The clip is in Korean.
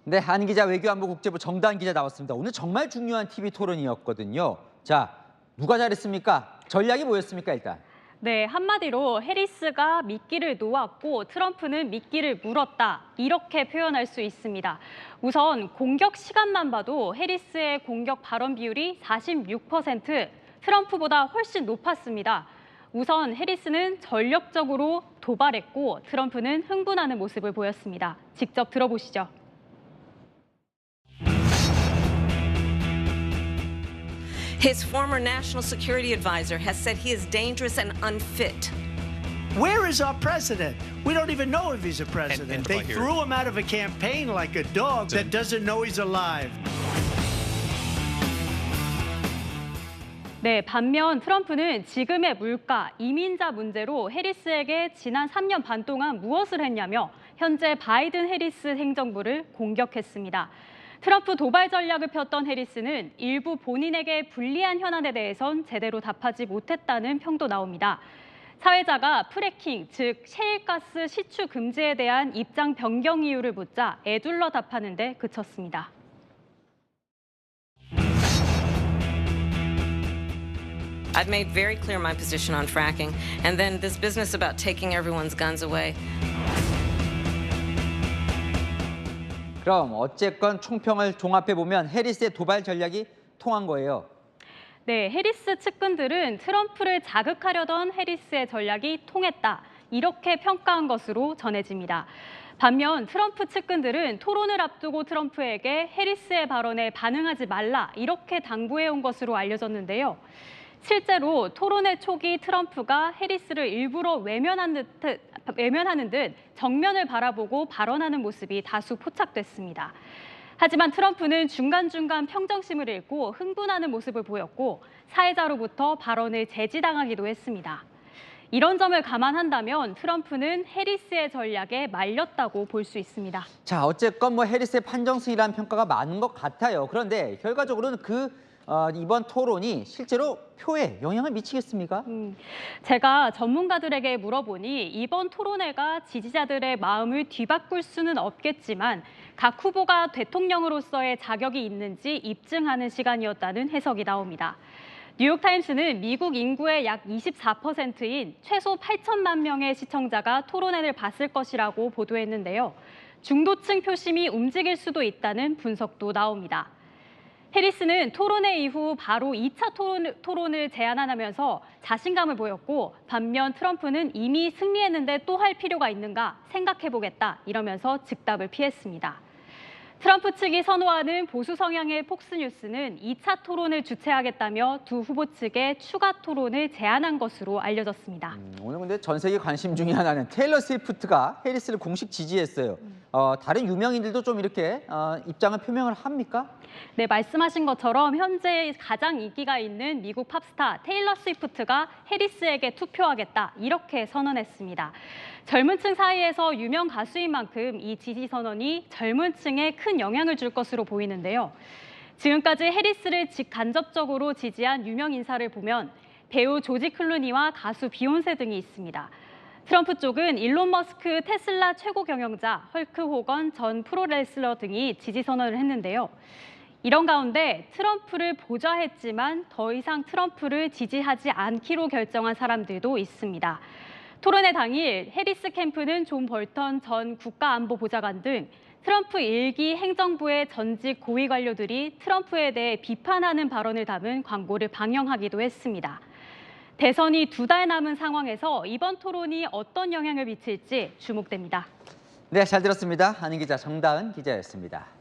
네, 한 기자 외교안보 국제부 정다은 기자 나왔습니다. 오늘 정말 중요한 TV 토론이었거든요. 자, 누가 잘했습니까? 전략이 뭐였습니까, 일단? 네, 한마디로 해리스가 미끼를 놓았고 트럼프는 미끼를 물었다. 이렇게 표현할 수 있습니다. 우선 공격 시간만 봐도 해리스의 공격 발언 비율이 46%, 트럼프보다 훨씬 높았습니다. 우선 해리스는 전력적으로 도발했고 트럼프는 흥분하는 모습을 보였습니다. 직접 들어보시죠. His former national security advisor has said he is dangerous and unfit. Where is our president? We don't even know if he's a president. They threw him out of a campaign like a dog that doesn't know he's alive. 네, 반면 트럼프는 지금의 물가, 이민자 문제로 해리스에게 지난 3년 반 동안 무엇을 했냐며 현재 바이든 해리스 행정부를 공격했습니다. 트럼프 도발 전략을 폈던 해리스는 일부 본인에게 불리한 현안에 대해선 제대로 답하지 못했다는 평도 나옵니다. 사회자가 프래킹, 즉 셰일가스 시추 금지에 대한 입장 변경 이유를 묻자 애둘러 답하는 데 그쳤습니다. I've made very clear my position on fracking, and then this business about taking everyone's guns away. 그럼 어쨌건 총평을 종합해보면 해리스의 도발 전략이 통한 거예요. 네, 해리스 측근들은 트럼프를 자극하려던 해리스의 전략이 통했다. 이렇게 평가한 것으로 전해집니다. 반면 트럼프 측근들은 토론을 앞두고 트럼프에게 해리스의 발언에 반응하지 말라. 이렇게 당부해온 것으로 알려졌는데요. 실제로 토론회 초기 트럼프가 해리스를 일부러 외면하는 듯 정면을 바라보고 발언하는 모습이 다수 포착됐습니다. 하지만 트럼프는 중간중간 평정심을 잃고 흥분하는 모습을 보였고 사회자로부터 발언을 제지당하기도 했습니다. 이런 점을 감안한다면 트럼프는 해리스의 전략에 말렸다고 볼 수 있습니다. 자, 어쨌건 해리스의 판정승이라는 평가가 많은 것 같아요. 그런데 결과적으로는 이번 토론이 실제로 표에 영향을 미치겠습니까? 제가 전문가들에게 물어보니 이번 토론회가 지지자들의 마음을 뒤바꿀 수는 없겠지만 각 후보가 대통령으로서의 자격이 있는지 입증하는 시간이었다는 해석이 나옵니다. 뉴욕타임스는 미국 인구의 약 24%인 최소 8천만 명의 시청자가 토론회를 봤을 것이라고 보도했는데요. 중도층 표심이 움직일 수도 있다는 분석도 나옵니다. 해리스는 토론회 이후 바로 2차 토론을 제안하면서 자신감을 보였고 반면 트럼프는 이미 승리했는데 또 할 필요가 있는가 생각해보겠다 이러면서 즉답을 피했습니다. 트럼프 측이 선호하는 보수 성향의 폭스뉴스는 2차 토론을 주최하겠다며 두 후보 측에 추가 토론을 제안한 것으로 알려졌습니다. 오늘 근데 전 세계 관심 중에 하나는 테일러 스위프트가 해리스를 공식 지지했어요. 다른 유명인들도 좀 이렇게 입장을 표명을 합니까? 네, 말씀하신 것처럼 현재 가장 인기가 있는 미국 팝스타 테일러 스위프트가 해리스에게 투표하겠다 이렇게 선언했습니다. 젊은 층 사이에서 유명 가수인 만큼 이 지지 선언이 젊은 층에 큰 영향을 줄 것으로 보이는데요. 지금까지 해리스를 직간접적으로 지지한 유명 인사를 보면 배우 조지 클루니와 가수 비욘세 등이 있습니다. 트럼프 쪽은 일론 머스크 테슬라 최고 경영자, 헐크 호건 전 프로레슬러 등이 지지 선언을 했는데요. 이런 가운데 트럼프를 보좌했지만 더 이상 트럼프를 지지하지 않기로 결정한 사람들도 있습니다. 토론회 당일 해리스 캠프는 존 볼턴 전 국가안보보좌관 등 트럼프 1기 행정부의 전직 고위 관료들이 트럼프에 대해 비판하는 발언을 담은 광고를 방영하기도 했습니다. 대선이 2달 남은 상황에서 이번 토론이 어떤 영향을 미칠지 주목됩니다. 네, 잘 들었습니다. 한인 기자 정다은 기자였습니다.